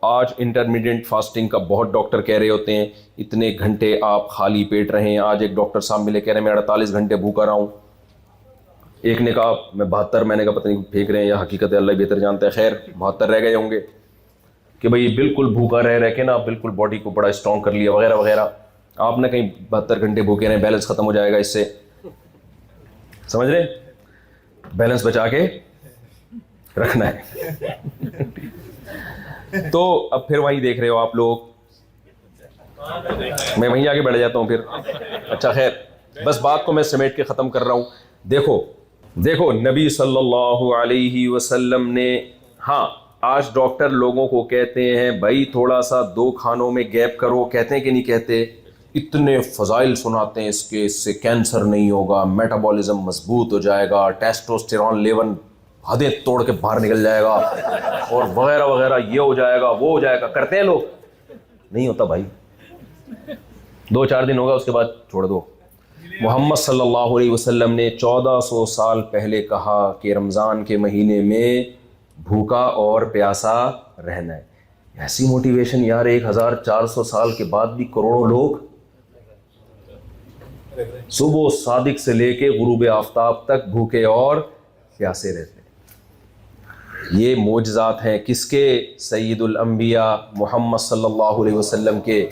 آج intermediate fasting کا بہت ڈاکٹر کہہ رہے ہوتے ہیں اتنے گھنٹے آپ خالی پیٹ رہیں. آج ایک ڈاکٹر صاحب ملے کہہ رہے ہیں میں 48 گھنٹے بھوکا رہا ہوں. ایک نے کہا میں 72. میں نے کہا پتہ نہیں پھینک رہے ہیں یا حقیقت ہے اللہ بہتر جانتا ہے. خیر 72 رہ گئے ہوں گے کہ بھئی بالکل بھوکا رہ کے نا بالکل باڈی کو بڑا اسٹرانگ کر لیا وغیرہ وغیرہ. آپ نے کہیں 72 گھنٹے بھوکے رہیں, بیلنس ختم ہو جائے گا اس سے, سمجھ رہے, بیلنس بچا کے رکھنا ہے. تو اب پھر وہیں دیکھ رہے ہو آپ لوگ, میں وہیں آگے بڑھ جاتا ہوں پھر. اچھا خیر, بس بات کو میں سمیٹ کے ختم کر رہا ہوں. دیکھو نبی صلی اللہ علیہ وسلم نے, ہاں آج ڈاکٹر لوگوں کو کہتے ہیں بھائی تھوڑا سا 2 کھانوں میں گیپ کرو, کہتے ہیں کہ نہیں کہتے؟ اتنے فضائل سناتے ہیں اس سے کینسر نہیں ہوگا, میٹابولزم مضبوط ہو جائے گا, ٹیسٹوسٹیرون لیول حدیں توڑ کے باہر نکل جائے گا, اور وغیرہ وغیرہ, یہ ہو جائے گا وہ ہو جائے گا. کرتے ہیں لوگ؟ نہیں ہوتا بھائی, 2-4 دن ہوگا اس کے بعد چھوڑ دو. محمد صلی اللہ علیہ وسلم نے 1400 سال پہلے کہا کہ رمضان کے مہینے میں بھوکا اور پیاسا رہنا ہے. ایسی موٹیویشن یار, 1400 سال کے بعد بھی کروڑوں لوگ صبح صادق سے لے کے غروب آفتاب تک بھوکے اور پیاسے رہتے ہیں. یہ معجزات ہیں کس کے؟ سید الانبیاء محمد صلی اللہ علیہ وسلم کے.